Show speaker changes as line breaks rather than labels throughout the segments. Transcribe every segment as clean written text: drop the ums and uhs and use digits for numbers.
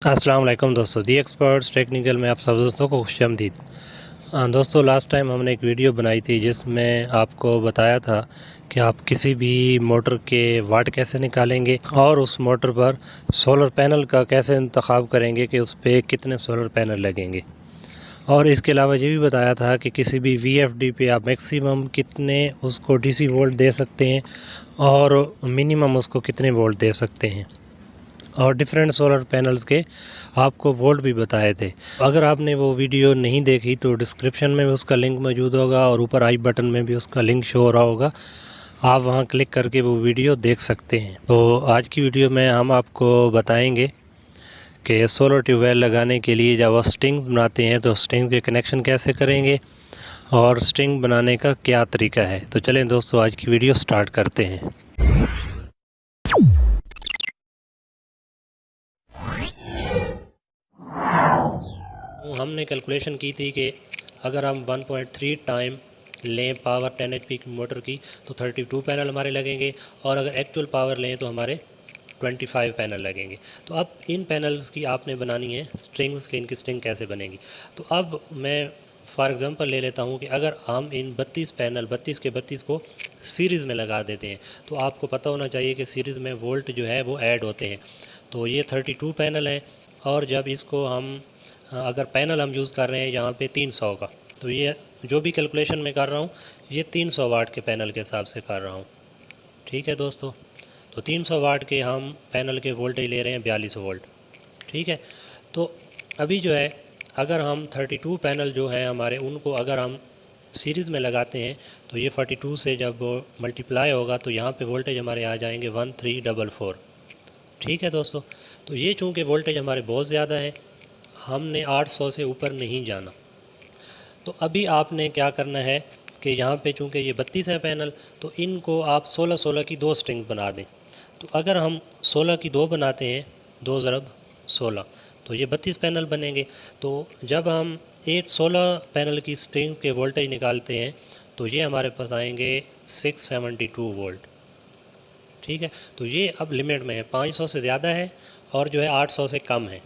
अस्सलाम वालेकुम दोस्तों, दी एक्सपर्ट्स टेक्निकल में आप सब दोस्तों को खुशामदीद। दोस्तों, लास्ट टाइम हमने एक वीडियो बनाई थी जिसमें आपको बताया था कि आप किसी भी मोटर के वाट कैसे निकालेंगे और उस मोटर पर सोलर पैनल का कैसे इंतखाब करेंगे कि उस पर कितने सोलर पैनल लगेंगे। और इसके अलावा ये भी बताया था कि किसी भी वीएफडी पे आप मैक्सिमम कितने उसको डीसी वोल्ट दे सकते हैं और मिनिमम उसको कितने वोल्ट दे सकते हैं, और डिफरेंट सोलर पैनल्स के आपको वोल्ट भी बताए थे। अगर आपने वो वीडियो नहीं देखी तो डिस्क्रिप्शन में भी उसका लिंक मौजूद होगा और ऊपर आई बटन में भी उसका लिंक शो हो रहा होगा, आप वहां क्लिक करके वो वीडियो देख सकते हैं। तो आज की वीडियो में हम आपको बताएंगे कि सोलर ट्यूबवेल लगाने के लिए जब आप स्ट्रिंग बनाते हैं तो स्ट्रिंग के कनेक्शन कैसे करेंगे और स्ट्रिंग बनाने का क्या तरीका है। तो चलें दोस्तों, आज की वीडियो स्टार्ट करते हैं। हमने कैलकुलेशन की थी कि अगर हम 1.3 टाइम लें पावर 10 HP की मोटर की तो 32 पैनल हमारे लगेंगे, और अगर एक्चुअल पावर लें तो हमारे 25 पैनल लगेंगे। तो अब इन पैनल्स की आपने बनानी है स्ट्रिंग्स के, इनकी स्ट्रिंग कैसे बनेगी। तो अब मैं फॉर एग्जांपल ले लेता हूँ कि अगर हम इन 32 पैनल 32 के 32 को सीरीज़ में लगा देते हैं तो आपको पता होना चाहिए कि सीरीज़ में वोल्ट जो है वो ऐड होते हैं। तो ये 32 पैनल हैं, और जब इसको हम अगर पैनल हम यूज़ कर रहे हैं यहाँ पे 300 का, तो ये जो भी कैलकुलेशन मैं कर रहा हूँ ये 300 वाट के पैनल के हिसाब से कर रहा हूँ। ठीक है दोस्तों, तो 300 वाट के हम पैनल के वोल्टेज ले रहे हैं 42 वोल्ट। ठीक है, तो अभी जो है अगर हम 32 पैनल जो है हमारे उनको अगर हम सीरीज़ में लगाते हैं तो ये 42 से जब मल्टीप्लाई होगा तो यहाँ पे वोल्टेज हमारे आ जाएंगे 1344। ठीक है दोस्तों, तो ये चूँकि वोल्टेज हमारे बहुत ज़्यादा है, हमने 800 से ऊपर नहीं जाना। तो अभी आपने क्या करना है कि यहाँ पे चूँकि ये 32 है पैनल, तो इनको आप 16-16 की 2 स्ट्रिंग बना दें। तो अगर हम 16 की 2 बनाते हैं, 2 ज़रब 16, तो ये 32 पैनल बनेंगे। तो जब हम एक 16 पैनल की स्ट्रिंग के वोल्टेज निकालते हैं तो ये हमारे पास आएंगे 672 वोल्ट। ठीक है, तो ये अब लिमिट में है, 500 से ज़्यादा है और जो है 800 से कम है।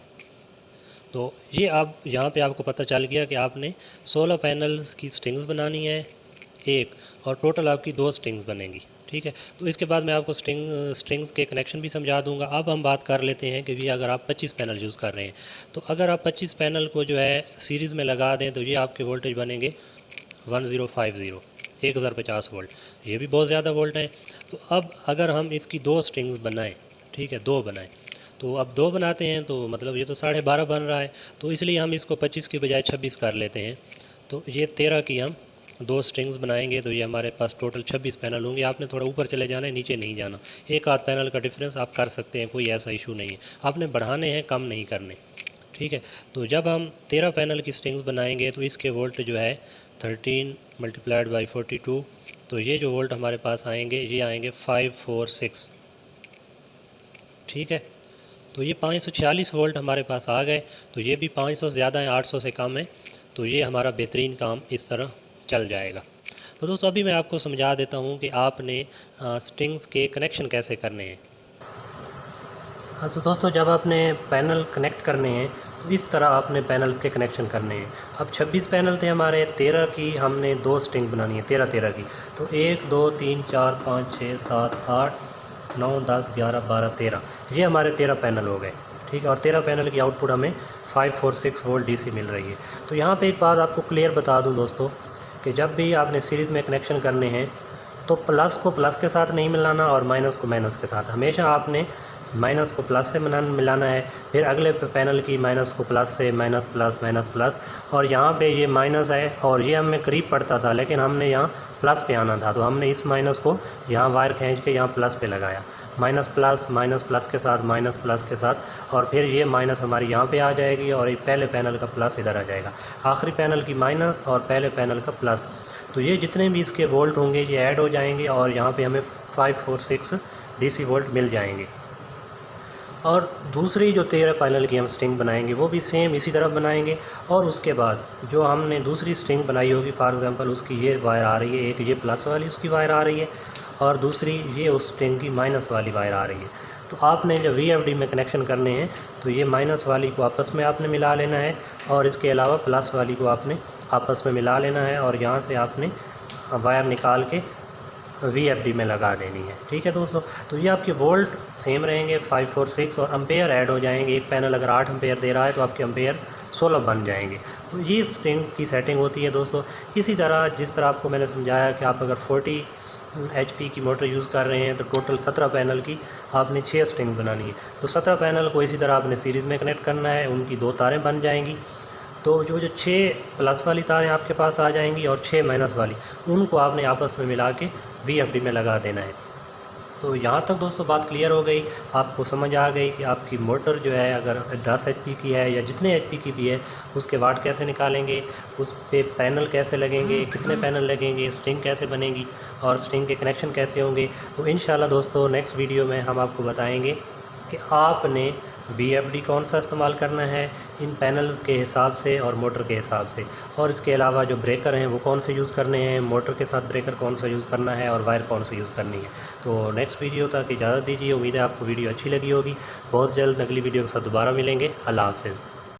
तो ये अब यहाँ पे आपको पता चल गया कि आपने 16 पैनल्स की स्ट्रिंग्स बनानी है एक, और टोटल आपकी 2 स्ट्रिंग्स बनेंगी। ठीक है, तो इसके बाद मैं आपको स्ट्रिंग्स के कनेक्शन भी समझा दूंगा। अब हम बात कर लेते हैं कि भी अगर आप 25 पैनल यूज़ कर रहे हैं तो अगर आप 25 पैनल को जो है सीरीज़ में लगा दें तो ये आपके वोल्टेज बनेंगे 1050, 1050 वोल्ट। ये भी बहुत ज़्यादा वोल्ट है। तो अब अगर हम इसकी 2 स्ट्रिंग्स बनाएँ, ठीक है 2 बनाएँ, तो अब 2 बनाते हैं तो मतलब ये तो 12.5 बन रहा है, तो इसलिए हम इसको 25 की बजाय 26 कर लेते हैं। तो ये 13 की हम 2 स्ट्रिंग्स बनाएंगे तो ये हमारे पास टोटल 26 पैनल होंगे। आपने थोड़ा ऊपर चले जाना है, नीचे नहीं जाना। एक आध पैनल का डिफरेंस आप कर सकते हैं, कोई ऐसा इशू नहीं है। आपने बढ़ाने हैं, कम नहीं करने। ठीक है, तो जब हम 13 पैनल की स्ट्रिंग्स बनाएंगे तो इसके वोल्ट जो है 13 मल्टीप्लाइड बाई 42, तो ये जो वोल्ट हमारे पास आएंगे ये आएंगे 546। ठीक है, तो ये 546 वोल्ट हमारे पास आ गए। तो ये भी 500 ज़्यादा है, 800 से कम है, तो ये हमारा बेहतरीन काम इस तरह चल जाएगा। तो दोस्तों अभी मैं आपको समझा देता हूँ कि आपने स्ट्रिंग्स के कनेक्शन कैसे करने हैं। हाँ, तो दोस्तों जब आपने पैनल कनेक्ट करने हैं तो इस तरह आपने पैनल्स के कनेक्शन करने हैं। अब 26 पैनल थे हमारे, 13 की हमने 2 स्ट्रिंग बनानी है, 13 की। तो 1 2 3 4 5 6 7 8 9 10 11 12 13, ये हमारे 13 पैनल हो गए। ठीक है, और 13 पैनल की आउटपुट हमें 546 वोल्ट डीसी मिल रही है। तो यहाँ पे एक बात आपको क्लियर बता दूँ दोस्तों कि जब भी आपने सीरीज़ में कनेक्शन करने हैं तो प्लस को प्लस के साथ नहीं मिलाना और माइनस को माइनस के साथ। हमेशा आपने माइनस को प्लस से मिलाना है, फिर अगले पैनल की माइनस को प्लस से, माइनस प्लस माइनस प्लस। और यहाँ पे ये माइनस है और ये हमें करीब पड़ता था, लेकिन हमने यहाँ प्लस पे आना था, तो हमने इस माइनस को यहाँ वायर खींच के यहाँ प्लस पे लगाया। माइनस प्लस के साथ, माइनस प्लस के साथ, और फिर ये माइनस हमारी यहाँ पे आ जाएगी और ये पहले पैनल का प्लस इधर आ जाएगा। आखिरी पैनल की माइनस और पहले पैनल का प्लस, तो ये जितने भी इसके वोल्ट होंगे ये ऐड हो जाएंगे और यहाँ पे हमें 546 डीसी वोल्ट मिल जाएंगे। और दूसरी जो 13 पैनल की हम स्ट्रिंग बनाएंगे वो भी सेम इसी तरह बनाएंगे। और उसके बाद जो हमने दूसरी स्ट्रिंग बनाई होगी, फॉर एग्जांपल उसकी ये वायर आ रही है, एक ये प्लस वाली उसकी वायर आ रही है और दूसरी ये उस स्ट्रिंग की माइनस वाली वायर आ रही है। तो आपने जब VFD में कनेक्शन करने हैं तो ये माइनस वाली को आपस में आपने मिला लेना है और इसके अलावा प्लस वाली को आपने आपस में मिला लेना है और यहाँ से आपने वायर निकाल के VFD में लगा देनी है। ठीक है दोस्तों, तो ये आपके वोल्ट सेम रहेंगे 546 और एम्पेयर ऐड हो जाएंगे। एक पैनल अगर 8 एम्पेयर दे रहा है तो आपके एम्पेयर 16 बन जाएंगे। तो ये स्ट्रिंग्स की सेटिंग होती है दोस्तों। इसी तरह जिस तरह आपको मैंने समझाया कि आप अगर 40 HP की मोटर यूज़ कर रहे हैं तो टोटल 17 पैनल की आपने 6 स्ट्रिंग बनानी है। तो 17 पैनल को इसी तरह आपने सीरीज़ में कनेक्ट करना है, उनकी 2 तारें बन जाएंगी। तो जो 6 प्लस वाली तारें आपके पास आ जाएंगी और 6 माइनस वाली, उनको आपने आपस में मिला के VFD में लगा देना है। तो यहाँ तक दोस्तों बात क्लियर हो गई, आपको समझ आ गई कि आपकी मोटर जो है अगर 10 HP की है या जितने HP की भी है उसके वाट कैसे निकालेंगे, उस पे पैनल कैसे लगेंगे, कितने पैनल लगेंगे, स्ट्रिंग कैसे बनेगी और स्ट्रिंग के कनेक्शन कैसे होंगे। तो इंशाल्लाह दोस्तों नेक्स्ट वीडियो में हम आपको बताएंगे कि आपने VFD कौन सा इस्तेमाल करना है इन पैनल्स के हिसाब से और मोटर के हिसाब से, और इसके अलावा जो ब्रेकर हैं वो कौन से यूज़ करने हैं, मोटर के साथ ब्रेकर कौन सा यूज़ करना है और वायर कौन सा यूज़ करनी है। तो नेक्स्ट वीडियो तक इजाज़त दीजिए। उम्मीद है आपको वीडियो अच्छी लगी होगी। बहुत जल्द अगली वीडियो के साथ दोबारा मिलेंगे। अल्लाह हाफ़िज़।